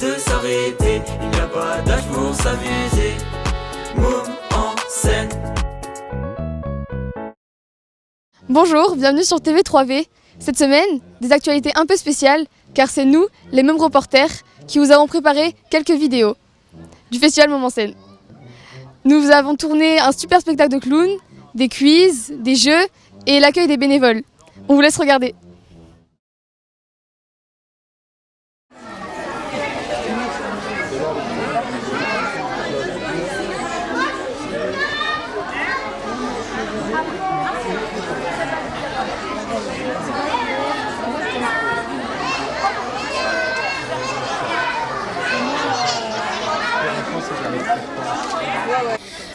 de s'arrêter. Il n'y a pas d'âge pour s'amuser. Môme en scène. Bonjour, bienvenue sur TV3V. Cette semaine, des actualités un peu spéciales, car c'est nous, les mêmes reporters, qui vous avons préparé quelques vidéos du festival Môme en scène. Nous avons tourné un super spectacle de clowns, des quiz, des jeux et l'accueil des bénévoles. On vous laisse regarder.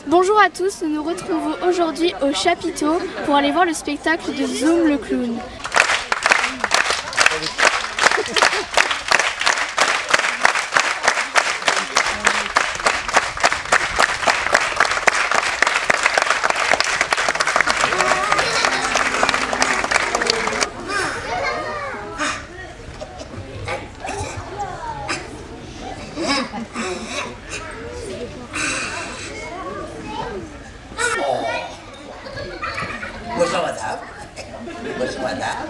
Bonjour à tous, nous nous retrouvons aujourd'hui au chapiteau pour aller voir le spectacle de Zoom le clown. Bonjour madame. Bonjour madame.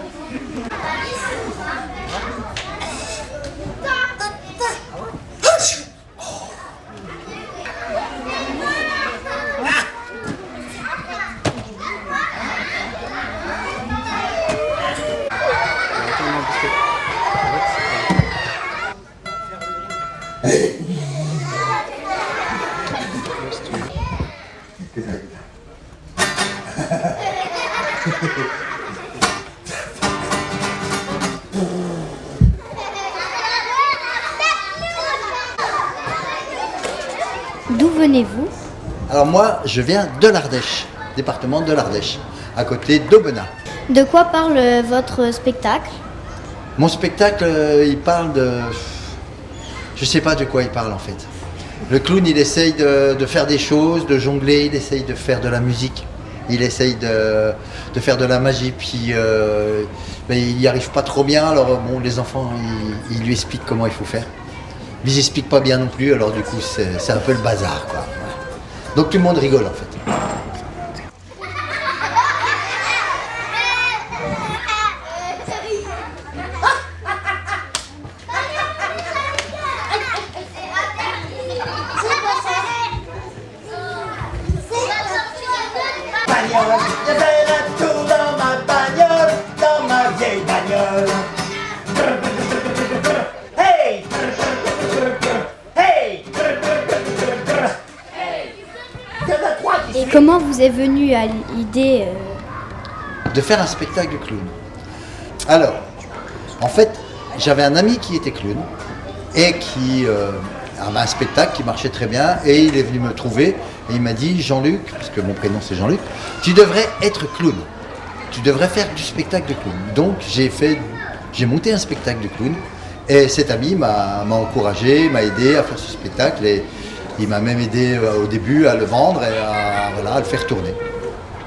D'où venez-vous? Alors moi, je viens de l'Ardèche, département de l'Ardèche, à côté d'Aubenas. De quoi parle votre spectacle? Mon spectacle, il parle de... Je sais pas de quoi il parle en fait. Le clown, il essaye de faire des choses, de jongler, il essaye de faire de la musique, il essaye de faire de la magie, puis ben, il n'y arrive pas trop bien, alors bon, les enfants, ils lui expliquent comment il faut faire. Mais ils n'expliquent pas bien non plus, alors du coup, c'est un peu le bazar, quoi. Donc tout le monde rigole en fait. Je fais un tour dans ma bagnole, dans ma vieille bagnole. Hey! Hey! Il y en a trois qui Et comment vous est venue à l'idée De faire un spectacle de clown. Alors, en fait, j'avais un ami qui était clown et qui avait un spectacle qui marchait très bien et il est venu me trouver et il m'a dit: Jean-Luc, parce que mon prénom c'est Jean-Luc, tu devrais être clown. Tu devrais faire du spectacle de clown. Donc j'ai monté un spectacle de clown et cet ami m'a encouragé, m'a aidé à faire ce spectacle et il m'a même aidé au début à le vendre et à le faire tourner.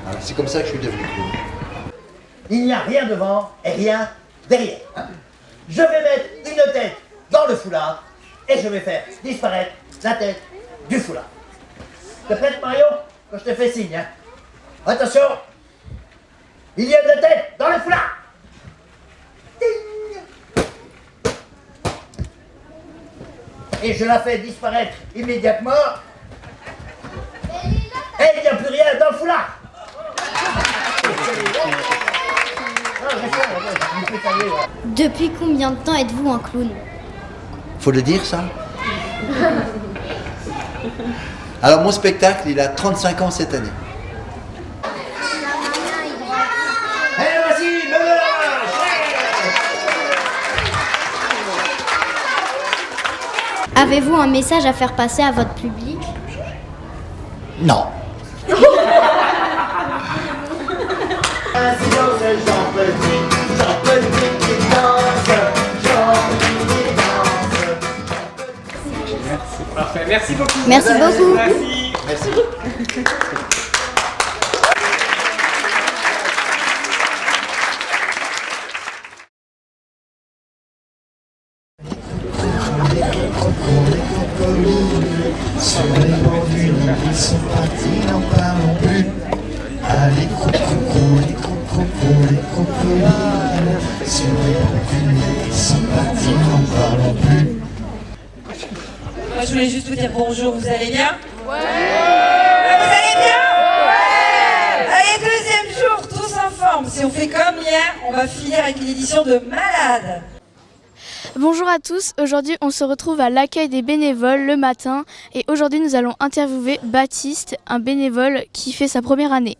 Voilà, c'est comme ça que je suis devenu clown. Il n'y a rien devant et rien derrière. Je vais mettre une tête dans le foulard et je vais faire disparaître la tête du foulard. T'es prête, Mario? Quand je te fais signe, hein? Attention! Il y a deux têtes dans le foulard! Ding! Et je la fais disparaître immédiatement. Et il n'y a plus rien dans le foulard! Depuis combien de temps êtes-vous un clown? Faut le dire ça? Alors mon spectacle, il a 35 ans cette année. Et voici le Avez-vous un message à faire passer à votre public? Non. un silence, Jean Petit qui danse, Jean Petit qui danse. Parfait, merci beaucoup. Merci beaucoup. Merci. Merci. Sur les bords du Nil, ils sont partis, n'en parlons plus. Allez, crocro, les crocro, les crocodiles. Sur les bords du Nil, ils sont partis, n'en parlons plus. Moi, je voulais juste vous dire bonjour, vous allez bien? Ouais. Vous allez bien? Ouais. Allez, deuxième jour, tous en forme. Si on fait comme hier, on va finir avec une édition de malade. Bonjour à tous, aujourd'hui on se retrouve à l'accueil des bénévoles le matin et aujourd'hui nous allons interviewer Baptiste, un bénévole qui fait sa première année.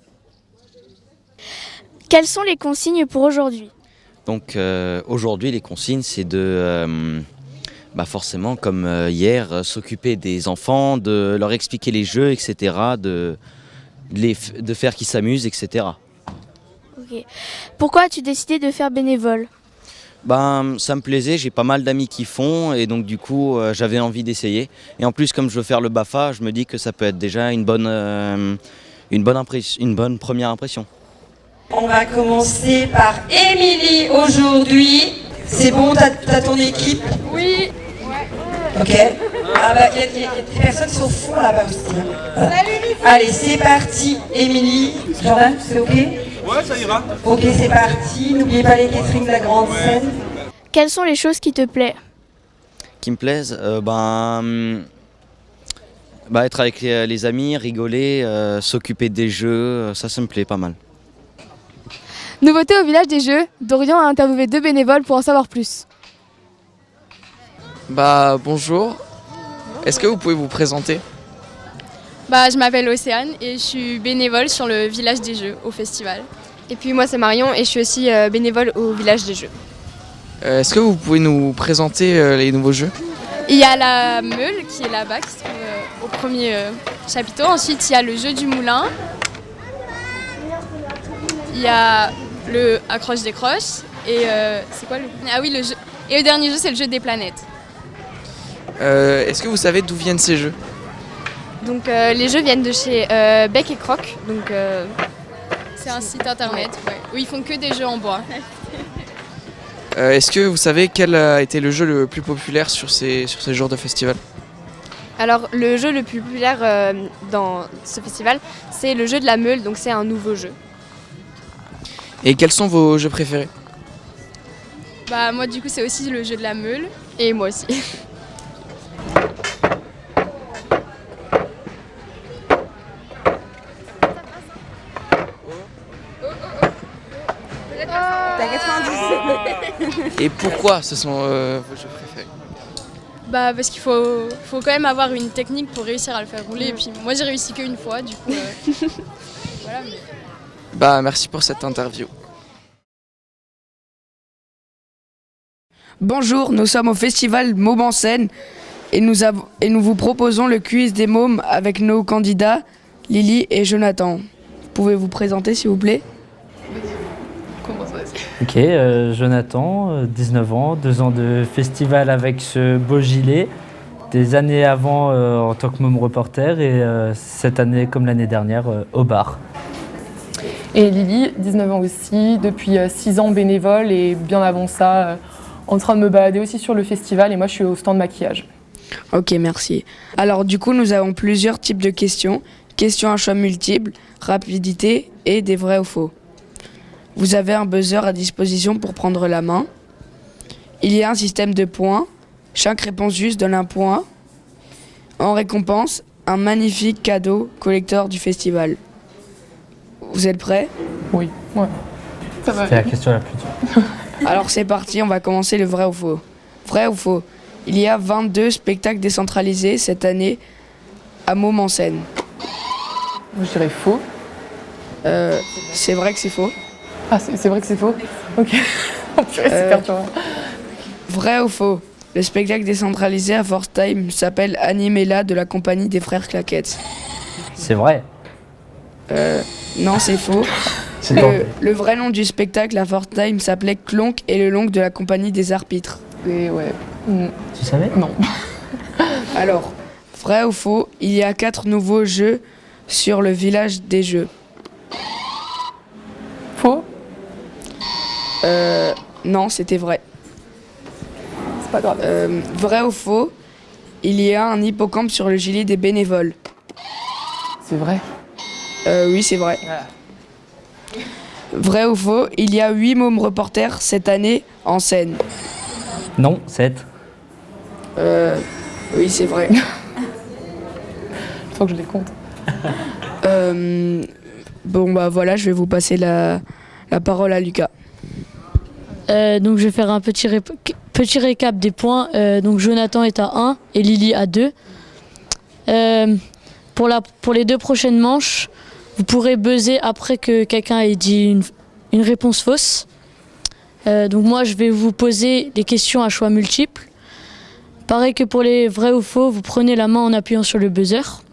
Quelles sont les consignes pour aujourd'hui? Donc aujourd'hui les consignes c'est de forcément comme hier s'occuper des enfants, de leur expliquer les jeux, etc., de faire qu'ils s'amusent, etc. Ok. Pourquoi as-tu décidé de faire bénévole? Ça me plaisait, j'ai pas mal d'amis qui font et donc du coup j'avais envie d'essayer. Et en plus comme je veux faire le BAFA, je me dis que ça peut être déjà une bonne première impression. On va commencer par Émilie aujourd'hui. C'est bon, t'as ton équipe? Oui. Ok. Ah bah il y a des personnes qui sont au fond là-bas aussi. Hein. Allez, c'est parti, Émilie. Jordan, c'est ok? Ouais, ça ira. Ok, c'est parti. N'oubliez pas les catering de la grande scène. Quelles sont les choses qui te plaisent? Qui me plaisent, être avec les amis, rigoler, s'occuper des jeux, ça me plaît pas mal. Nouveauté au village des Jeux, Dorian a interviewé 2 bénévoles pour en savoir plus. Bonjour. Est-ce que vous pouvez vous présenter? Je m'appelle Océane et je suis bénévole sur le village des Jeux au festival. Et puis moi c'est Marion et je suis aussi bénévole au village des Jeux. Est-ce que vous pouvez nous présenter les nouveaux jeux? Il y a la meule qui est là-bas, qui se trouve au premier chapiteau. Ensuite il y a le jeu du moulin. Il y a le accroche-décroche et c'est quoi le... Ah oui, le jeu. Et le dernier jeu c'est le jeu des planètes. Est-ce que vous savez d'où viennent ces jeux? Donc les jeux viennent de chez Bec et Croc, donc c'est un site internet où ils font que des jeux en bois. Est-ce que vous savez quel a été le jeu le plus populaire sur ces jours de festival? Alors le jeu le plus populaire dans ce festival, c'est le jeu de la meule, donc c'est un nouveau jeu. Et quels sont vos jeux préférés? Moi du coup c'est aussi le jeu de la meule, et moi aussi. Et pourquoi ce sont vos jeux préférés? Parce qu'il faut quand même avoir une technique pour réussir à le faire rouler. Et puis moi j'ai réussi qu'une fois, du coup. Voilà. Mais... Merci pour cette interview. Bonjour, nous sommes au festival Mômes en scène et nous vous proposons le quiz des mômes avec nos candidats Lily et Jonathan. Vous pouvez vous présenter s'il vous plaît? Ok, Jonathan, 19 ans, 2 ans de festival avec ce beau gilet, des années avant en tant que môme reporter et cette année comme l'année dernière au bar. Et Lily, 19 ans aussi, depuis 6 ans bénévole et bien avant ça en train de me balader aussi sur le festival et moi je suis au stand de maquillage. Ok, merci. Alors du coup nous avons plusieurs types de questions. Questions à choix multiples, rapidité et des vrais ou faux. Vous avez un buzzer à disposition pour prendre la main. Il y a un système de points. Chaque réponse juste donne un point. En récompense, un magnifique cadeau collector du festival. Vous êtes prêts? Oui, ouais. Ça va. C'est la question la plus dure. Alors c'est parti, on va commencer le vrai ou faux. Vrai ou faux? Il y a 22 spectacles décentralisés cette année à Mômes en scène. Moi je dirais faux. C'est vrai que c'est faux. Ah, c'est vrai que c'est faux? Ok. C'est perturbant. Vrai ou faux? Le spectacle décentralisé à Force Time s'appelle Animela de la compagnie des frères Claquettes. C'est vrai. Non, c'est faux. Le vrai nom du spectacle à Force Time s'appelait Clonk et le Lonk de la compagnie des arbitres. Et ouais. Tu savais? Non. Alors, vrai ou faux? Il y a 4 nouveaux jeux sur le village des jeux. Faux? Non, c'était vrai. C'est pas grave. Vrai ou faux? il y a un hippocampe sur le gilet des bénévoles. C'est vrai. Oui, c'est vrai. Vrai ou faux, il y a 8 mômes reporters cette année en scène. Non, 7. Oui, c'est vrai. Faut que je les compte. Bon, bah voilà, je vais vous passer la parole à Lucas. Donc je vais faire un petit récap des points. Donc Jonathan est à 1 et Lily à 2. Pour les 2 prochaines manches, vous pourrez buzzer après que quelqu'un ait dit une réponse fausse. Donc moi je vais vous poser des questions à choix multiples. Pareil que pour les vrais ou faux, vous prenez la main en appuyant sur le buzzer.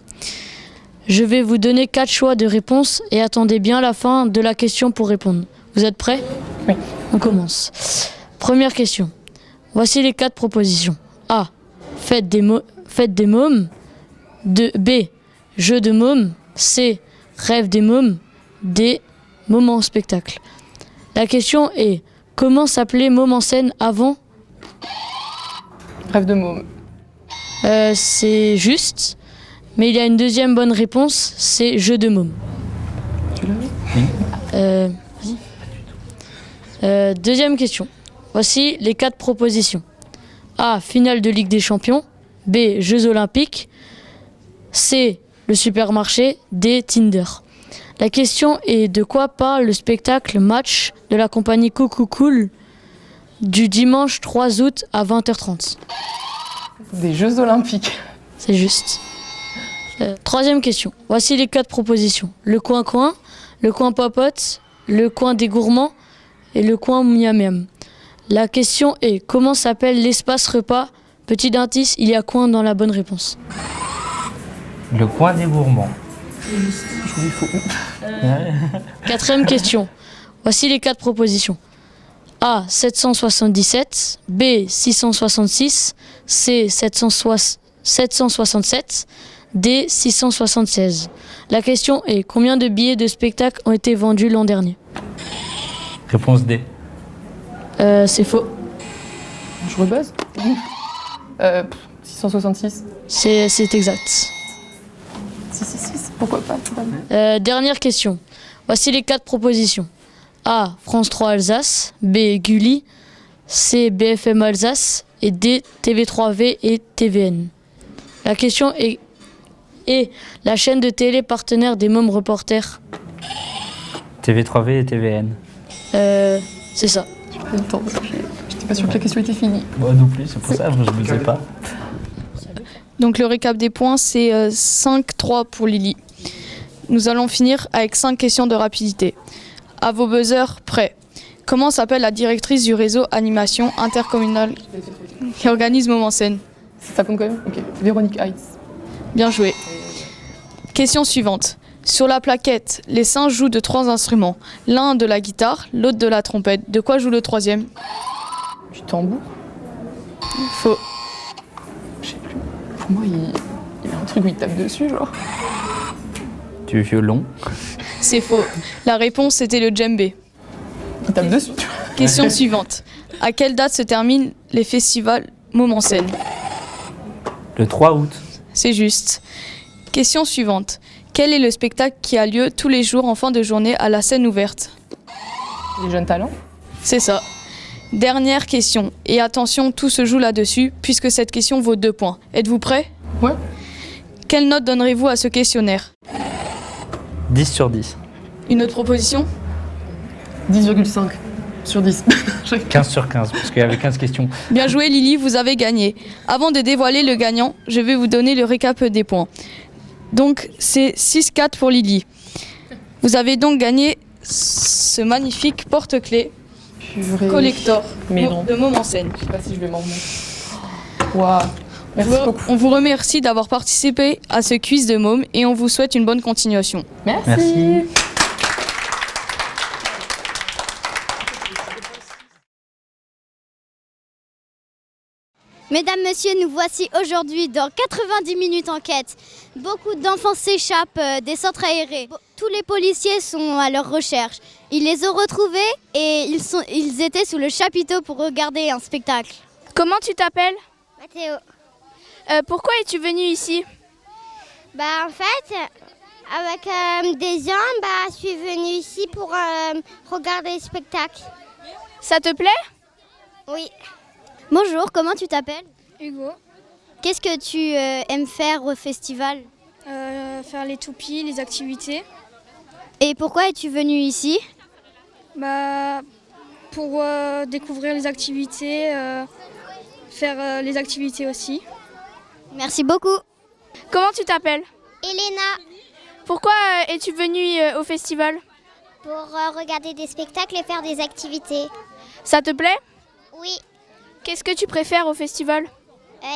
Je vais vous donner 4 choix de réponse et attendez bien la fin de la question pour répondre. Vous êtes prêts ? Oui. On commence. Première question. Voici les 4 propositions. A. Fête des mômes. B. Jeu de mômes. C. Rêve des mômes. D. Moment en spectacle. La question est, comment s'appelait Môme en scène avant ? Rêve de môme. C'est juste, mais il y a une deuxième bonne réponse, c'est Jeu de môme. Tu l'as vu ? Deuxième question. Voici les 4 propositions. A. Finale de Ligue des Champions. B. Jeux Olympiques. C. Le supermarché. D. Tinder. La question est, de quoi parle le spectacle match de la compagnie Coucou Cool du dimanche 3 août à 20h30. Des Jeux Olympiques. C'est juste. Troisième question. Voici les 4 propositions. Le coin-coin, le coin popote, le coin des gourmands et le coin miam miam. La question est, comment s'appelle l'espace repas ? Petit indice, il y a coin dans la bonne réponse. Le coin des gourmands. Je vous faux. Quatrième question. Voici les 4 propositions. A. 777. B. 666. C. 767. D. 676. La question est, combien de billets de spectacle ont été vendus l'an dernier ? Réponse D. C'est faux. Je rebuzz 666. C'est exact. 666, pourquoi pas, Dernière question. Voici les 4 propositions. A. France 3 Alsace. B. Gulli. C. BFM Alsace. Et D. TV3V et TVN. La question est la chaîne de télé partenaire des mômes reporters. TV3V et TVN. C'est ça. J'étais pas sûre que la question était finie. Moi non plus, c'est pour ça que je ne me disais pas. Donc le récap des points, c'est 5-3 pour Lily. Nous allons finir avec 5 questions de rapidité. À vos buzzers, prêts. Comment s'appelle la directrice du réseau animation intercommunale qui organise Môme en scène ? Ça compte quand même ? Ok. Véronique Heitz. Bien joué. Question suivante. Sur la plaquette, les singes jouent de 3 instruments. L'un de la guitare, l'autre de la trompette. De quoi joue le 3e ? Du tambour ? Faux. Je sais plus. Pour moi, il y a un truc où il tape dessus, genre. Du violon. C'est faux. La réponse était le djembé. Il tape dessus, tu vois. Question suivante. À quelle date se terminent les festivals Môme en scène ? Le 3 août. C'est juste. Question suivante. Quel est le spectacle qui a lieu tous les jours en fin de journée à la scène ouverte ? Les jeunes talents ? C'est ça. Dernière question. Et attention, tout se joue là-dessus, puisque cette question vaut 2 points. Êtes-vous prêts ? Ouais. Quelle note donnerez-vous à ce questionnaire ? 10 sur 10. Une autre proposition ? 10,5 sur 10. 15 sur 15, parce qu'il y avait 15 questions. Bien joué Lily, vous avez gagné. Avant de dévoiler le gagnant, je vais vous donner le récap des points. Donc c'est 6-4 pour Lily. Vous avez donc gagné ce magnifique porte-clés collector de Môme en scène. Je sais pas si je vais m'en remettre. Waouh. Merci beaucoup. On vous remercie d'avoir participé à ce quiz de môme et on vous souhaite une bonne continuation. Merci. Mesdames, Messieurs, nous voici aujourd'hui dans 90 minutes enquête. Beaucoup d'enfants s'échappent des centres aérés. Tous les policiers sont à leur recherche. Ils les ont retrouvés et ils étaient sous le chapiteau pour regarder un spectacle. Comment tu t'appelles ? Mathéo. Pourquoi es-tu venue ici? En fait, avec des gens, je suis venue ici pour regarder le spectacle. Ça te plaît? Oui. Bonjour, comment tu t'appelles? Hugo. Qu'est-ce que tu aimes faire au festival? Faire les toupies, les activités. Et pourquoi es-tu venue ici? Pour découvrir les activités, faire les activités aussi. Merci beaucoup. Comment tu t'appelles? Elena. Pourquoi es-tu venue au festival? Pour regarder des spectacles et faire des activités. Ça te plaît? Oui. Qu'est-ce que tu préfères au festival?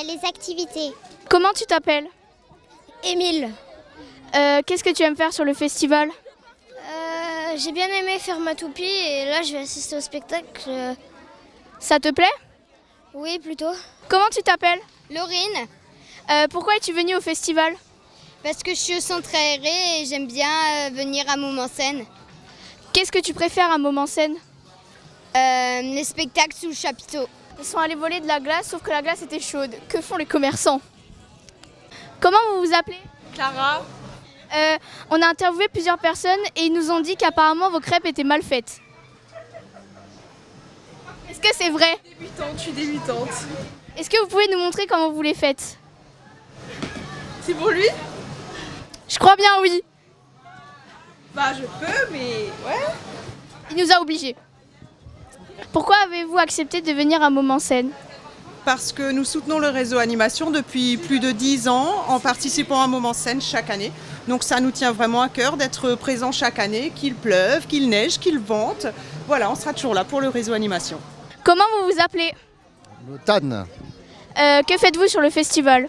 Les activités. Comment tu t'appelles? Émile. Qu'est-ce que tu aimes faire sur le festival? J'ai bien aimé faire ma toupie et là je vais assister au spectacle. Ça te plaît? Oui, plutôt. Comment tu t'appelles? Laurine. Pourquoi es-tu venue au festival? Parce que je suis au centre aéré et j'aime bien venir à Montmoncène. Qu'est-ce que tu préfères à Montmoncène? Les spectacles sous le chapiteau. Ils sont allés voler de la glace, sauf que la glace était chaude. Que font les commerçants? Comment vous vous appelez? Clara. On a interviewé plusieurs personnes et ils nous ont dit qu'apparemment vos crêpes étaient mal faites. Est-ce que c'est vrai? Débutante, je suis débutante. Est-ce que vous pouvez nous montrer comment vous les faites? C'est pour lui? Je crois bien, oui. Je peux, mais ouais. Il nous a obligés. Pourquoi avez-vous accepté de venir à Montmoncène? Parce que nous soutenons le réseau animation depuis plus de 10 ans en participant à Montmoncène chaque année. Donc ça nous tient vraiment à cœur d'être présents chaque année, qu'il pleuve, qu'il neige, qu'il vente. Voilà, on sera toujours là pour le réseau animation. Comment vous vous appelez? TAN. Que faites-vous sur le festival?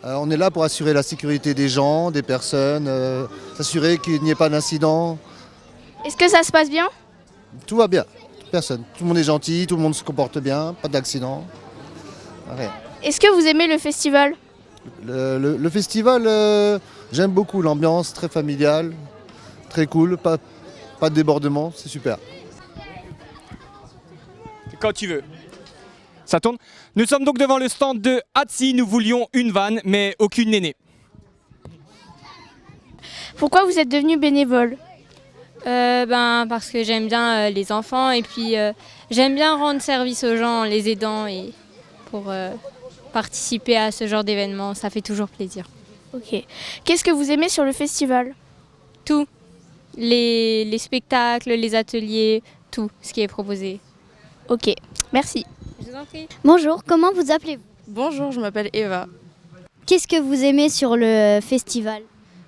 On est là pour assurer la sécurité des gens, des personnes, s'assurer qu'il n'y ait pas d'incident. Est-ce que ça se passe bien? Tout va bien, personne. Tout le monde est gentil, tout le monde se comporte bien, pas d'accident. Rien. Est-ce que vous aimez le festival? Le festival, j'aime beaucoup l'ambiance, très familiale, très cool, pas de débordement, c'est super. Quand tu veux. Ça tourne. Nous sommes donc devant le stand de Hatsi. Nous voulions une vanne, mais aucune n'est née. Pourquoi vous êtes devenu bénévole? Parce que j'aime bien les enfants et puis j'aime bien rendre service aux gens en les aidant et pour participer à ce genre d'événement, ça fait toujours plaisir. Ok. Qu'est-ce que vous aimez sur le festival? Tout. Les spectacles, les ateliers, tout ce qui est proposé. Ok, merci. Je vous en prie. Bonjour, comment vous appelez-vous? Bonjour, je m'appelle Eva. Qu'est-ce que vous aimez sur le festival?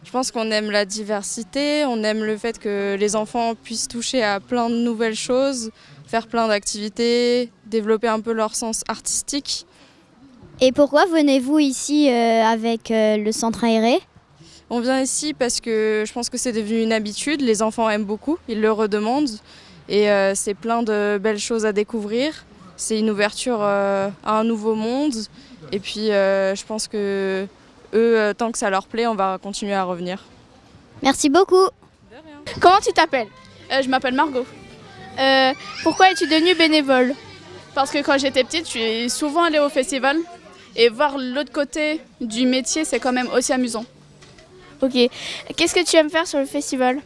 Je pense qu'on aime la diversité, on aime le fait que les enfants puissent toucher à plein de nouvelles choses, faire plein d'activités, développer un peu leur sens artistique. Et pourquoi venez-vous ici avec le centre aéré? On vient ici parce que je pense que c'est devenu une habitude, les enfants aiment beaucoup, ils le redemandent et c'est plein de belles choses à découvrir. C'est une ouverture à un nouveau monde et puis je pense que eux, tant que ça leur plaît, on va continuer à revenir. Merci beaucoup. Comment tu t'appelles? Je m'appelle Margot. Pourquoi es-tu devenue bénévole? Parce que quand j'étais petite, je suis souvent allée au festival et voir l'autre côté du métier, c'est quand même aussi amusant. Ok. Qu'est-ce que tu aimes faire sur le festival?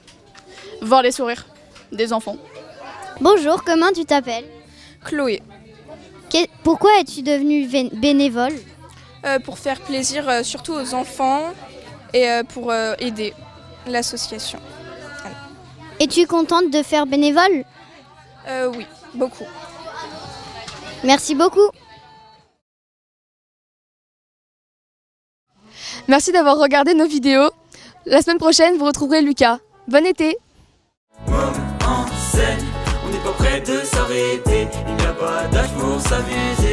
Voir les sourires des enfants. Bonjour, comment tu t'appelles? Chloé. Pourquoi es-tu devenue bénévole? Pour faire plaisir surtout aux enfants et pour aider l'association. Voilà. Es-tu contente de faire bénévole? Oui, beaucoup. Merci beaucoup. Merci d'avoir regardé nos vidéos. La semaine prochaine, vous retrouverez Lucas. Bon été! En scène, on n'est pas prêt de s'arrêter. Il n'y a pas d'âge pour s'amuser.